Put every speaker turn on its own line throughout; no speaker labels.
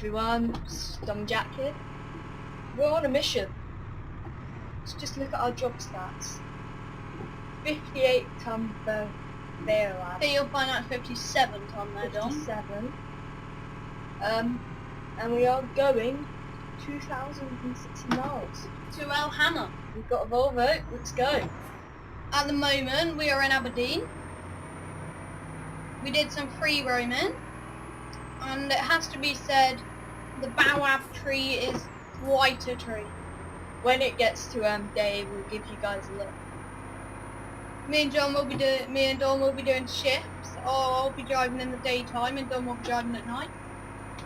everyone, Jack here. We're on a mission. Let's just look at our job stats. 58 ton boabab.
So you'll find out 57 ton there, Dom.
57. And we are going 2,060 miles.
To Hamma.
We've got a Volvo, let's go.
At the moment, we are in Aberdeen. We did some free roaming. And it has to be said, the boabab tree is quite a tree.
When it gets to day, we'll give you guys a look.
Me and Dom will be doing shifts. Or I'll be driving in the daytime and Dom will be driving at night.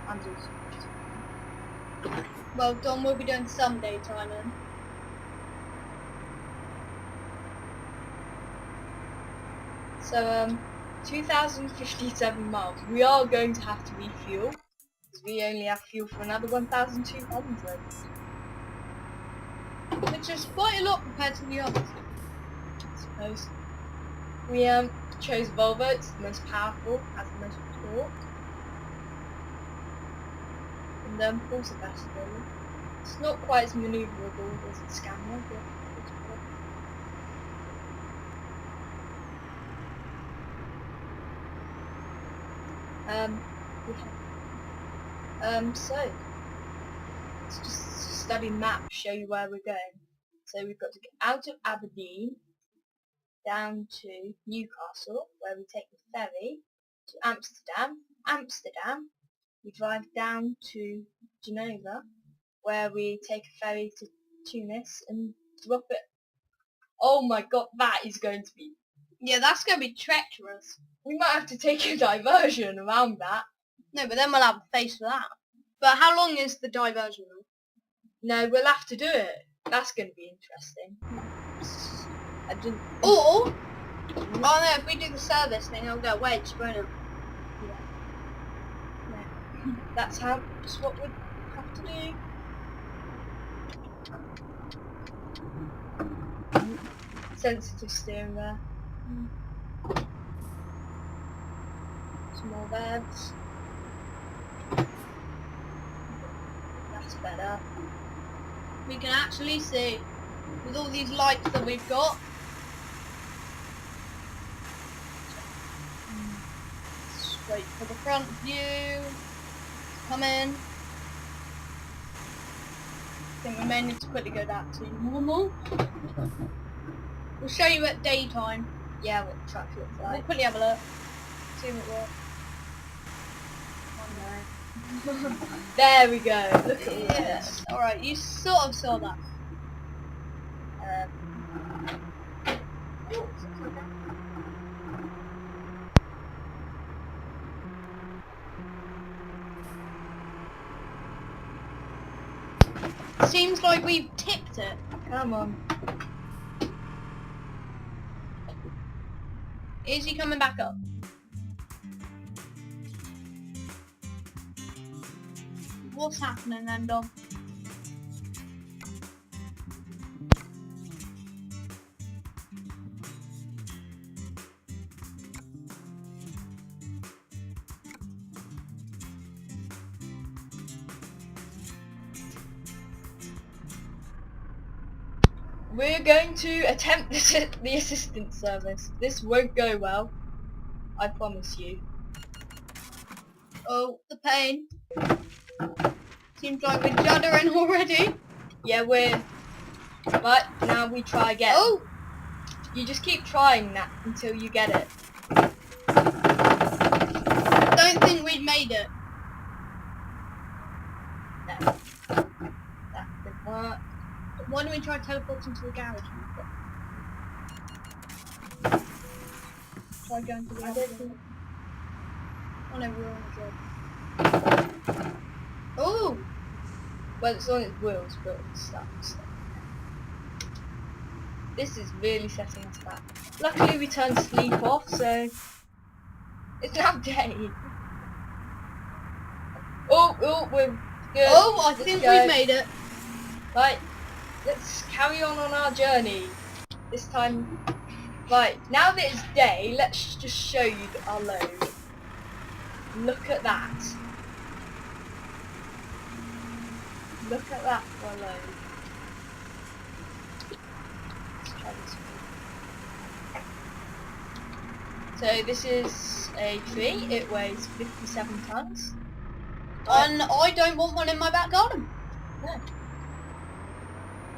And also,
well, Dom will be doing some daytiming.
So 2,057 miles. We are going to have to refuel, because we only have fuel for another 1,200.
Which is quite a lot compared to the others.
I suppose. We chose Volvo, it's the most powerful, has the most torque. And also best really. It's not quite as manoeuvrable as the Scammer, but it's good. So let's just study maps, show you where we're going. So we've got to get out of Aberdeen down to Newcastle, where we take the ferry to Amsterdam. Amsterdam, we drive down to Geneva, where we take a ferry to Tunis and drop it. Oh my god, that is going to be...
Yeah, that's going to be treacherous.
We might have to take a diversion around that.
No, but then we'll have a face for that. But how long is the diversion?
No, we'll have to do it. That's going to be interesting.
Or, oh no, if we do the service thing, I'll get wedged, won't it?
Yeah. That's what we'd have to do. Sensitive steering there. Some more beds. That's better.
We can actually see, with all these lights that we've got. Straight for the front view. Come in. I think we may need to quickly go back to normal. We'll show you at daytime.
Yeah, what the track looks
We'll
like.
quickly have a look. See if it works.
There we go. Look at
Yes. Alright, you sort of saw that. Seems like we've tipped it.
Come on.
Is he coming back up? What's happening then, Dom?
We're going to attempt the assistance service. This won't go well. I promise you.
Oh, the pain. Seems like we're juddering already.
Yeah, we're... Right, now we try again.
Oh!
You just keep trying that until you get it.
Don't think we'd made it.
No. That didn't work.
Why don't we try teleporting to the garage? Try going to the garage. Oh no, we're on a job. Oh!
Well, it's on its wheels, but it's stuck. This is really setting us back. Luckily we turned sleep off, so it's now day. Oh, we're good.
Oh, I
Let's
think
go.
we've made it.
Right, let's carry on our journey. This time, right, now that it's day, let's just show you our load. Look at that. Look at that follow. Let's try this one. So this is a tree. It weighs 57 tons.
And I don't want one in my back garden.
No.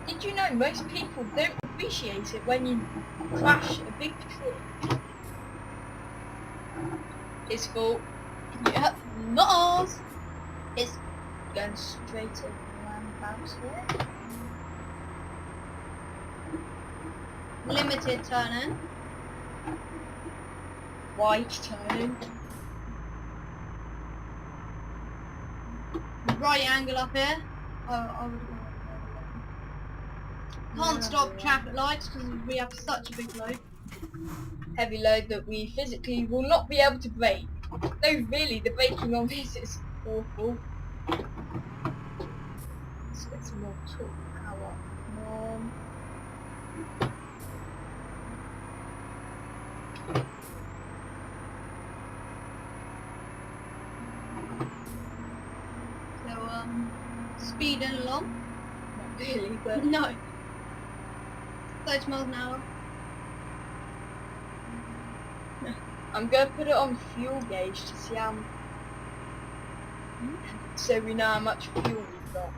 Did you know most people don't appreciate it when you crash a big tree? His fault.
Yep, not ours.
It's going straight over the roundabouts here.
Limited turning.
Wide turning.
Right angle up here. I would go. Can't stop traffic lights because we have such a big load.
Heavy load that we physically will not be able to brake. No, really, the braking on this is awful. Let's get some more torque power.
So, speeding along.
Not really, but
No. 30 miles an hour.
I'm going to put it on fuel gauge to see how... so we know how much fuel we've got.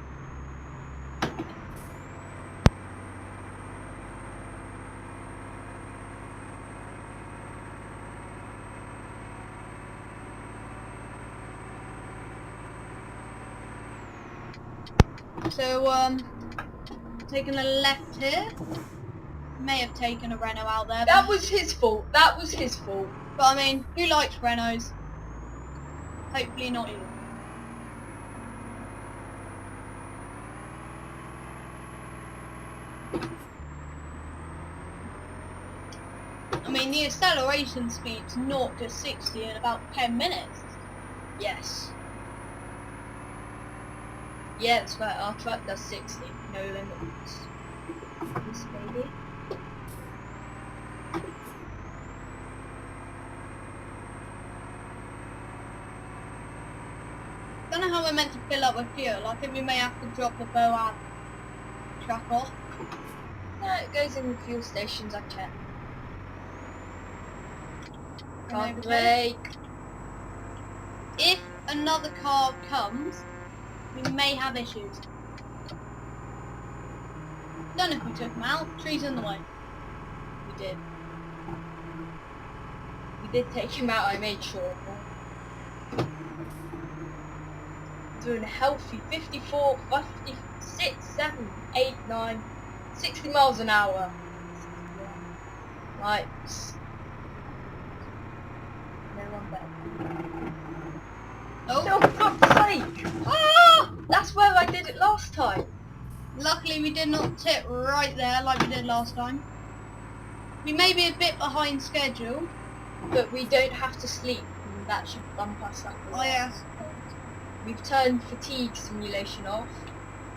So, taking a left here. May have taken a Renault out there.
That was his fault. That was his fault.
But I mean, who likes Renaults? Hopefully not you. I mean, the acceleration speed's 0 to 60 in about 10 minutes.
Yes. Yeah, that's right. Our truck does 60. No limits. This baby.
Don't know how we're meant to fill up with fuel. I think we may have to drop the boabab truck off.
No, it goes in the fuel stations, I checked. Can't brake.
If another car comes, we may have issues. Don't know if we took them out. Trees in the way.
We did. We did take him out, I made sure. Doing a healthy 54, 56, 7, 8, 9, 60 miles an hour. Right. No one better.
Oh,
Oh, for God's sake! Ah! That's where I did it last time.
luckily we did not tip right there like we did last time. We may be a bit behind schedule.
But we don't have to sleep, and that should bump us up.
Oh yes.
We've turned fatigue simulation off,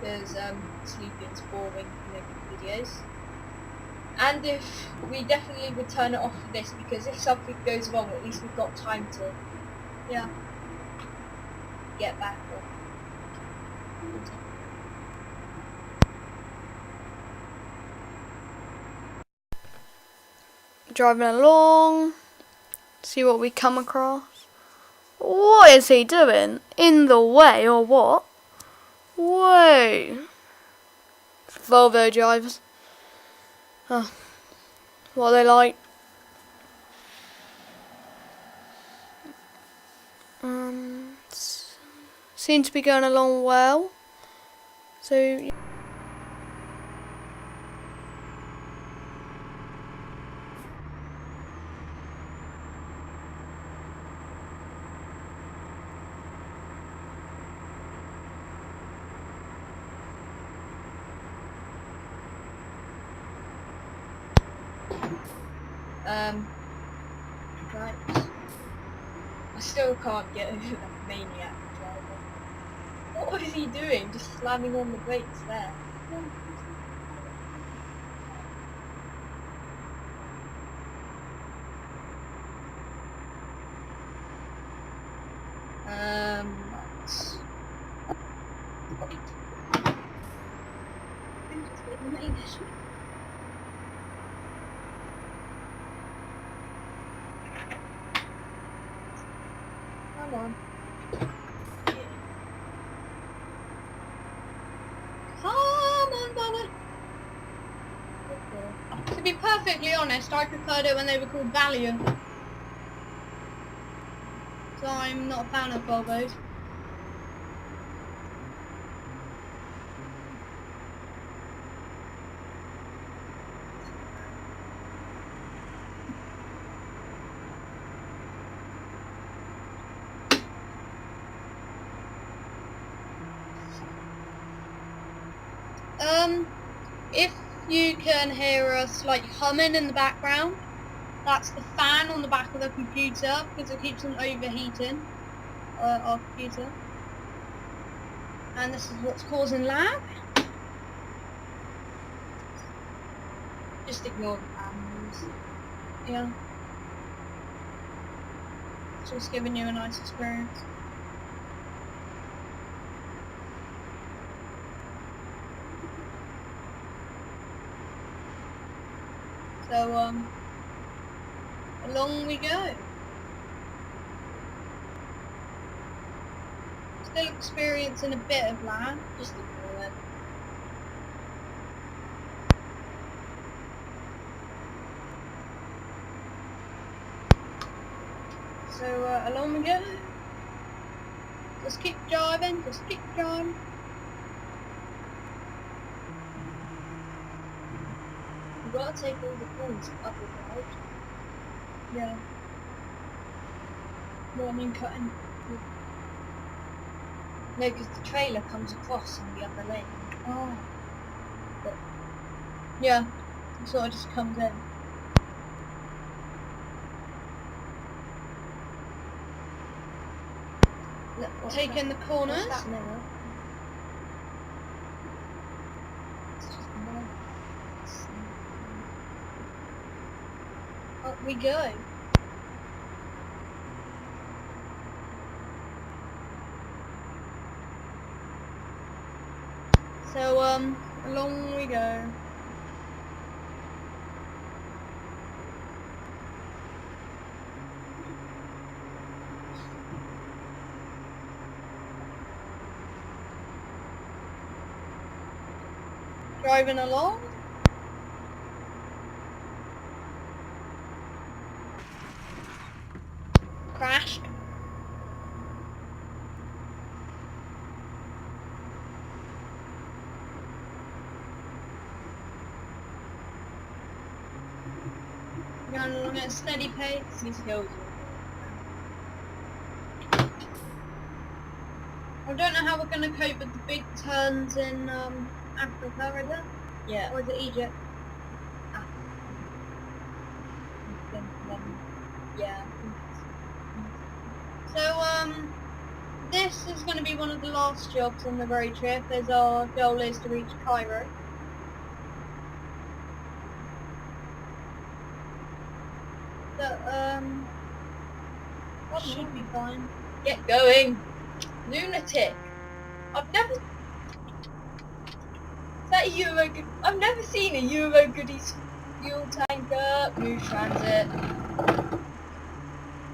because sleeping's boring for making videos. And if we definitely would turn it off for this, because if something goes wrong, at least we've got time to get back on.
Driving along, see what we come across. What is he doing? In the way or what? Whoa. Volvo drivers. Oh. What are they like? Seem to be going along well. So
Right. I still can't get over that maniac driver. What is he doing? Just slamming on the brakes there. Right. Come on.
Come on, Baba. To be perfectly honest, I preferred it when they were called Valiant. So I'm not a fan of Volvos. If you can hear us like humming in the background, that's the fan on the back of the computer because it keeps on overheating our computer. And this is what's causing lag.
Just ignore the animals.
Yeah. It's just giving you a nice experience. So, along we go. Still experiencing a bit of lag.
Just ignore it.
So, along we go. Just keep driving, just keep driving.
You've got to take all the points up the road.
Yeah. What I mean cutting.
No, because the trailer comes across on the other lane.
Oh. Yeah. It sort of just comes in.
Look, what's
Taking the
that?
corners.
What's that now? It's just nice.
Up we go. So, along we go. Driving along. Crashed. Going along at a steady pace.
These hills
I don't know how we're going to cope with the big turns in Africa, is it?
yeah.
Or is it Egypt?
Yeah.
So, this is going to be one of the last jobs on the road trip, as our goal is to reach Cairo. So, that should be fine.
Get going, lunatic! I've never. Is that a Euro? I've never seen a Euro goodies fuel tanker. Move transit.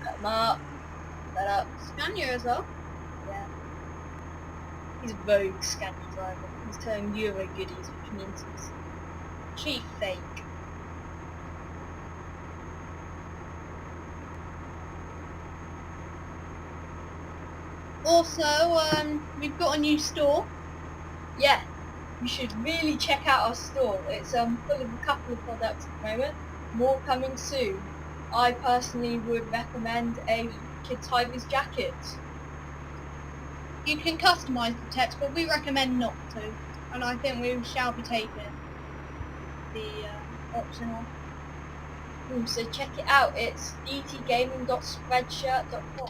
Cut 'em up. That up.
Scania as well.
Yeah. He's a rogue Scania driver. He's turning Euro goodies, which means he's cheap fake.
Also, we've got a new store.
Yeah, you should really check out our store. It's full of a couple of products at the moment. More coming soon. I personally would recommend a kids high vis jacket.
You can customise the text, but we recommend not to. And I think we shall be taking the optional.
So check it out. It's dtgaming.spreadshirt.com.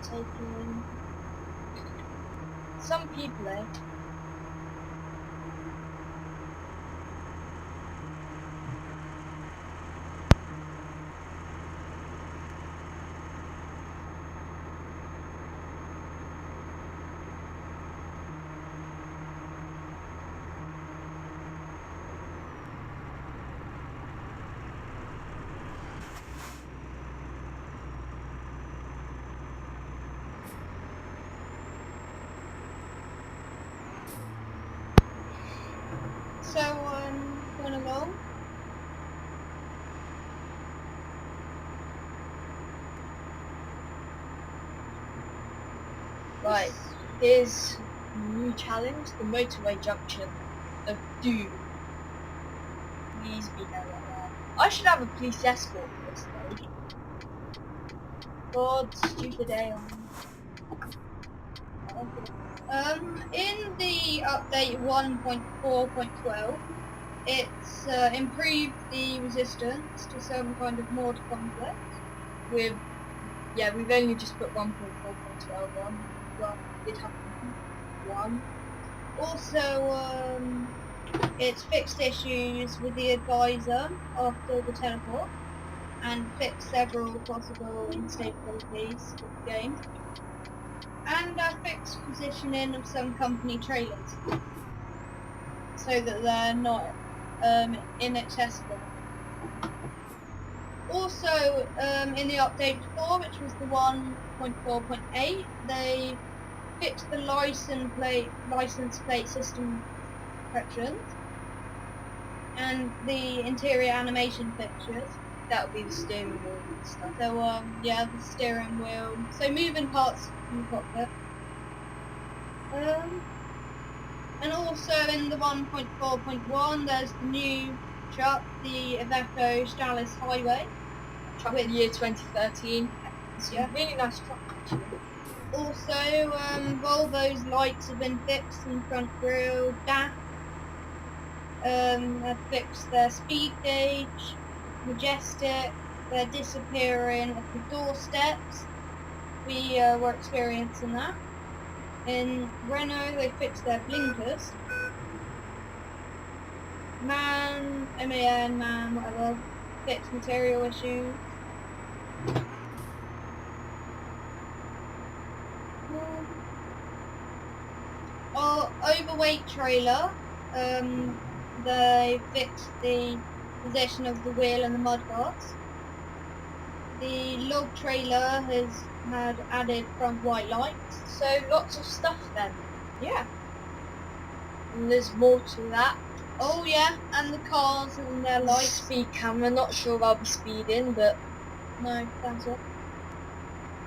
Taking some people, eh?
So going along.
Right, here's a new challenge, the motorway junction of doom. Please be nowhere. I should have a police escort for this though. God, stupid AI.
In the update 1.4.12, it's improved the resistance to some kind of mod conflict.
We've only just put 1.4.12 on. Well, it happened one.
Also, it's fixed issues with the advisor after the teleport and fixed several possible instabilities of the game. And a fixed positioning of some company trailers so that they're not inaccessible. Also, in the update before, which was the 1.4.8, they fixed the license plate system corrections and the interior animation fixtures.
That would be the steering wheel and stuff.
So yeah, the steering wheel. So moving parts from the cockpit. And also in the 1.4.1, there's the new truck, the Iveco Stralis Highway.
Truck of the year 2013. It's
Yeah.
a really nice truck actually.
Also, Volvo's lights have been fixed in front grille, dash. Have fixed their speed gauge, majestic, they're disappearing at the doorsteps. We were experiencing that. In Renault, they fixed their blinkers. Man, whatever, fixed material issues. Our overweight trailer, they fixed the position of the wheel and the mud guards. The log trailer has had added front white lights.
So lots of stuff then.
Yeah.
And there's more to that.
Oh yeah, and the cars and their lights.
Speed camera, not sure if I'll be speeding, but
No, that's it.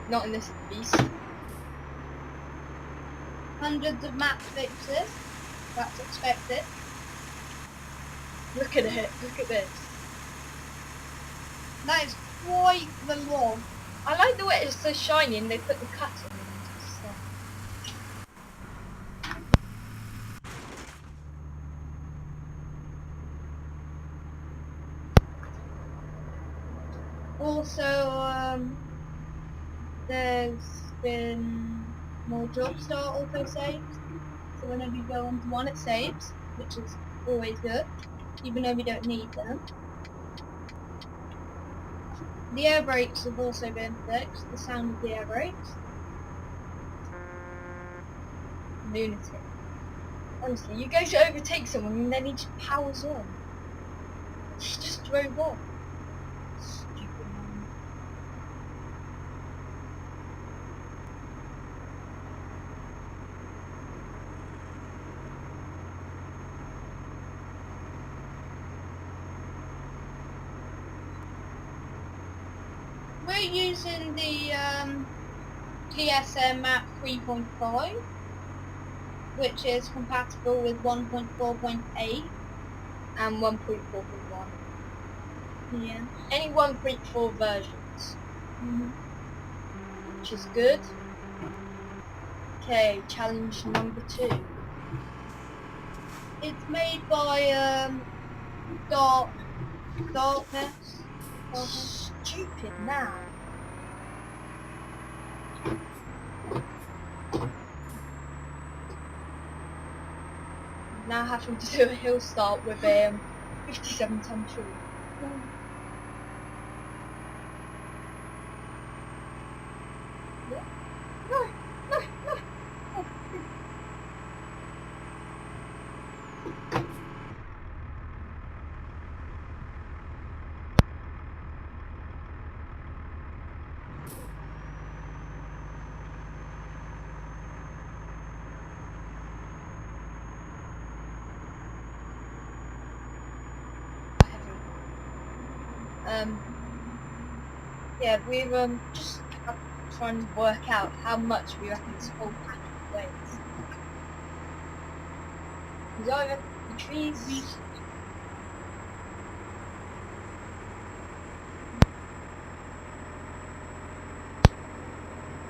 not in this beast.
Hundreds of map fixes. That's expected.
Look at it, look at this.
That is quite the log.
I like the way it's so shiny and they put the cut on it and stuff.
Also, there's been more job start auto saves. So whenever you go onto one, it saves, which is always good, even though we don't need them. The air brakes have also been fixed, the sound of the air brakes.
Lunatic. Honestly, you go to overtake someone and then he just powers on. He just drove off. Stupid man.
We're using the TSM map 3.5, which is compatible with 1.4.8.
And 1.4.1.
Yeah.
Any 1.4 versions,
Mm-hmm.
which is good. Okay, challenge number 2.
It's made by Darkness.
Stupid now. Now having to do a hill start with a 57 ton tree. No, no, no. Oh. Yeah, we're just trying to work out how much we reckon this whole packet weighs. Because I reckon the trees.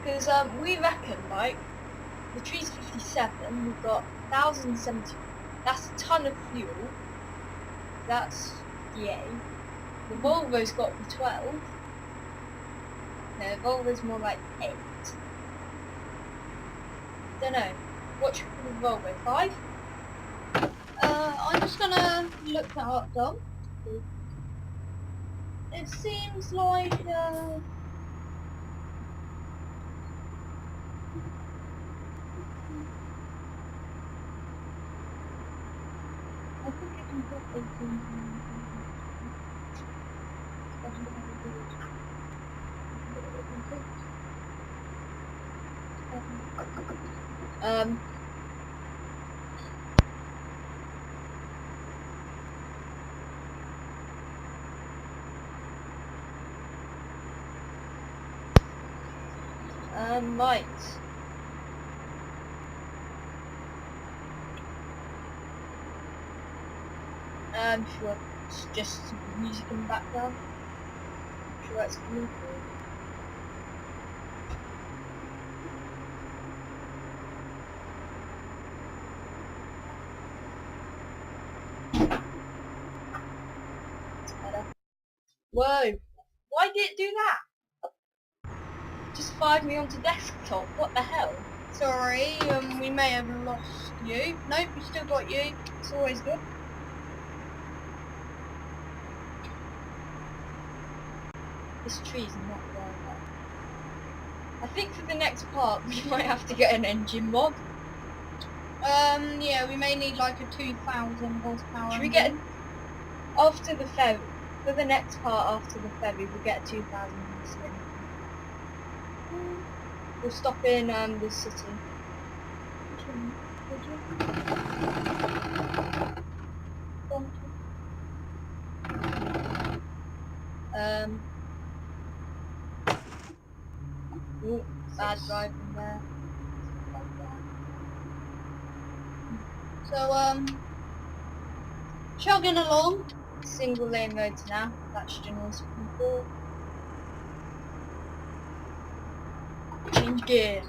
Because we reckon, like, the tree's 57, we've got 1,070. That's a ton of fuel. That's the A. The Volvo's got the 12. No, the Volvo's more like 8. Don't know. What should we call the Volvo? 5?
I'm just gonna look that up, Dom. It seems like I think it can put 18.
Right. Sure. It's just some music in the background. Sure, that's cool. Whoa! Why did it do that? Just fired me onto desktop. What the hell?
Sorry, we may have lost you. Nope, we still got you. It's always good.
This tree's not going well. I think for the next part we might have to get an engine mod.
Yeah, we may need like a 2,000 horsepower.
Should we get after the ferry? For the next part after the ferry, we'll get 2,000 horsepower. We'll stop in the city. Ooh, bad driving there.
So, chugging along.
Single lane roads now. That should annoy some people. Change gear.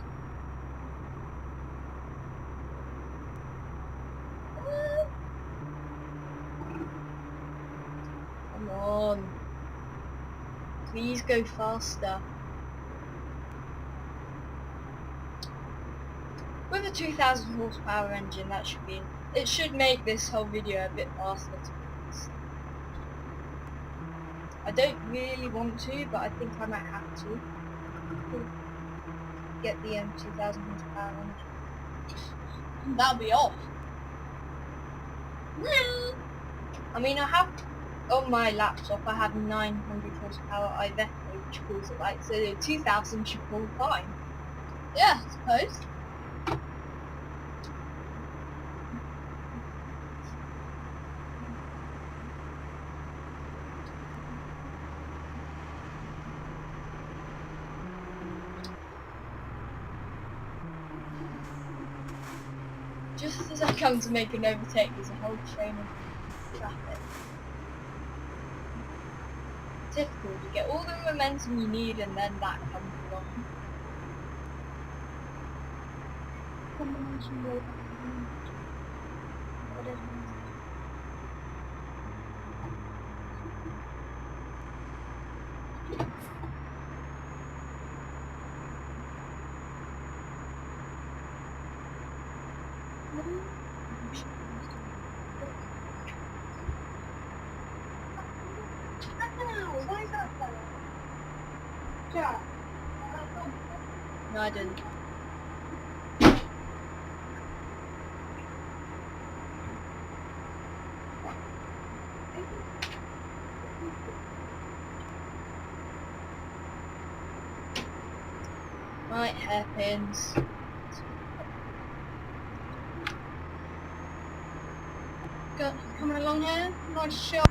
Come on. Please go faster. With a 2,000 horsepower engine, that should be. It should make this whole video a bit faster to be honest. I don't really want to, but I think I might have to. Get the 2,000 horsepower engine.
That'll be off.
I mean, I have on my laptop. I have 900 horsepower Iveco, which pulls it like so. The 2,000 should pull fine.
Yeah, I suppose.
Just as I come to make an overtake, there's a whole train of traffic. Typical, you get all the momentum you need and then that comes along.
Combination with why is that better? Jack.
No, I didn't. Right, hairpins.
Coming along here, nice shot.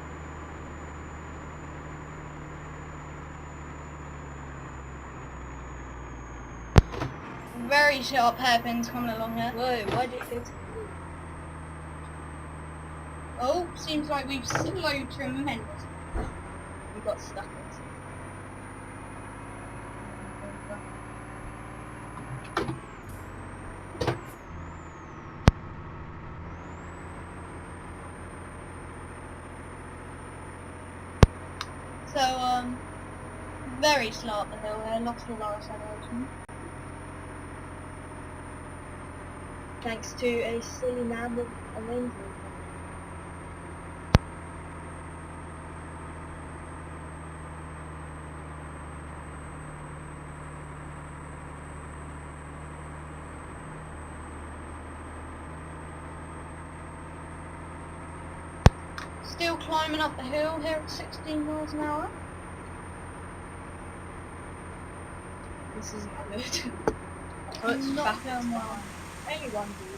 very sharp hairpins coming along here.
Whoa, why did it go to...
Oh, seems like we've slowed tremendously.
We got stuck in
So, very slow up the hill here, lost all our acceleration.
thanks to a silly man with a Range Rover.
Still climbing up the hill here at 16 miles an hour.
This isn't good. Oh, it's
Not
back
going well.
Only one dude.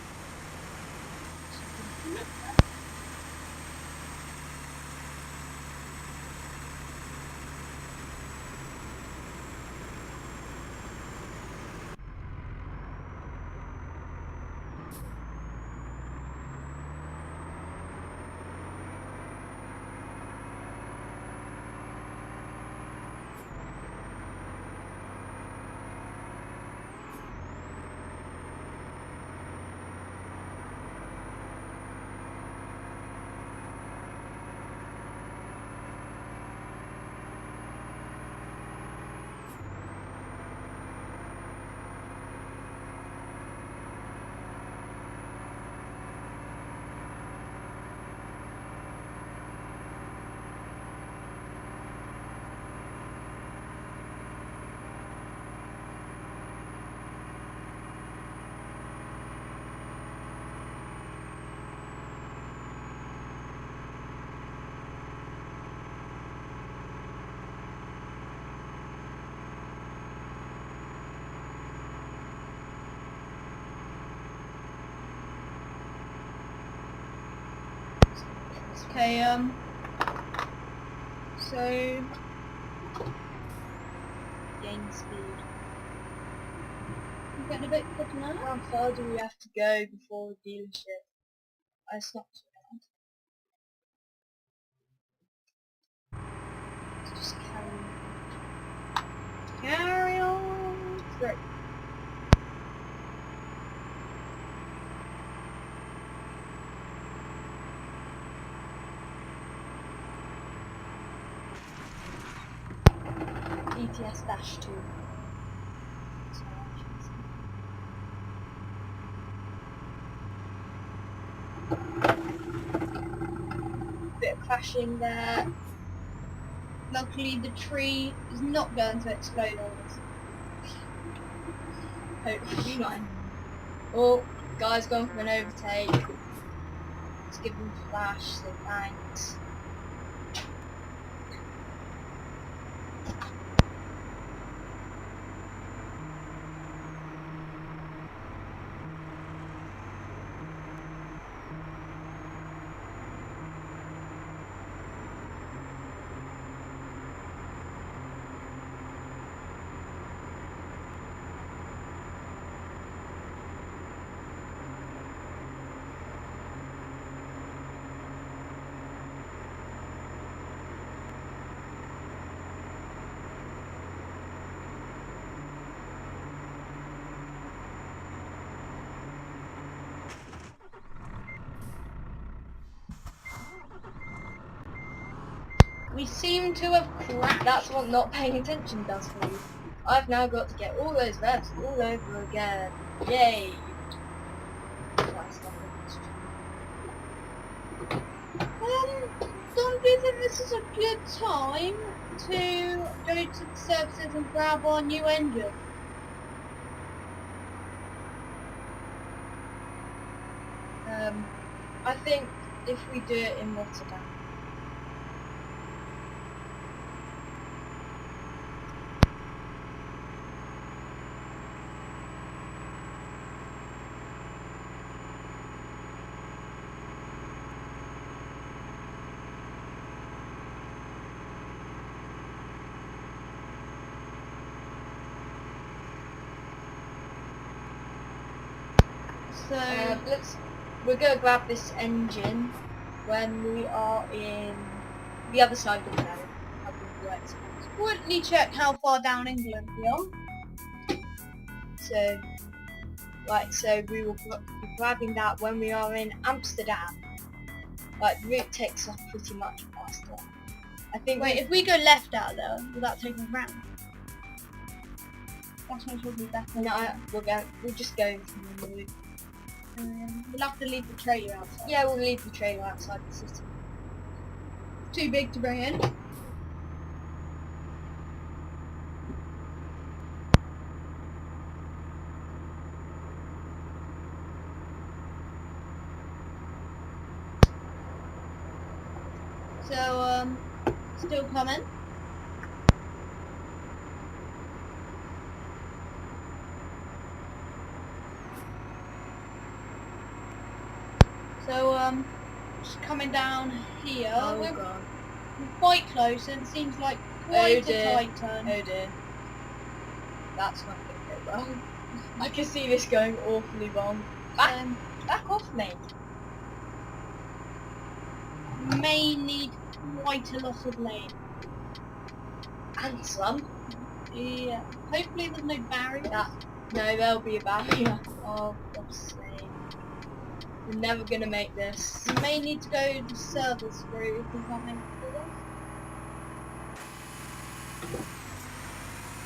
Okay, so
Gain speed.
I'm getting a bit quicker now.
How far do we have to go before the dealership? It's not too bad. Let's just
Carry on.
Great. ETS-2. Bit of crashing there.
Luckily the tree is not going to explode on us.
Hopefully not. Oh, guy's gone for an overtake. Let's give him a flash, so thanks.
We seem to have crashed.
That's what not paying attention does for you. I've now got to get all those revs all over again. Yay!
Don't you think this is a good time to go to the services and grab our new engine?
I think if we do it in Rotterdam.
So
we're gonna grab this engine when we are in the other side of the ferry.
quickly check how far down England we are.
So, so we will be grabbing that when we are in Amsterdam. Like, the route takes off pretty much faster. I think.
Wait, if we go left out there, will that take us round? That's most probably better.
No, we're just going from the route.
We'll have to leave the trailer outside.
Yeah, we'll leave the trailer outside the city.
Too big to bring in. So, still coming. So, just coming down here.
Oh
we're
god.
quite close, and it seems like quite a
dear.
tight turn.
Oh dear. That's not going to go well. I can see this going awfully wrong. Back off, mate.
May need quite a lot of lane.
And some.
Yeah. Hopefully there's no barrier.
No, there'll be a barrier. Oh, God's sake. We're never gonna make this.
We may need to go the service route if we can't make it.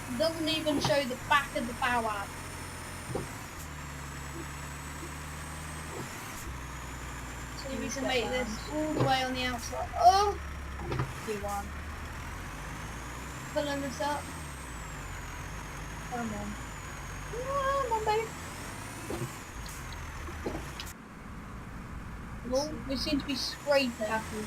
It doesn't even show the back of the boabab. So we can make this all the way on the outside. Oh!
D1.
Pulling this up.
Come on. Come on, baby.
Oh, we seem to be scraping.
Happy.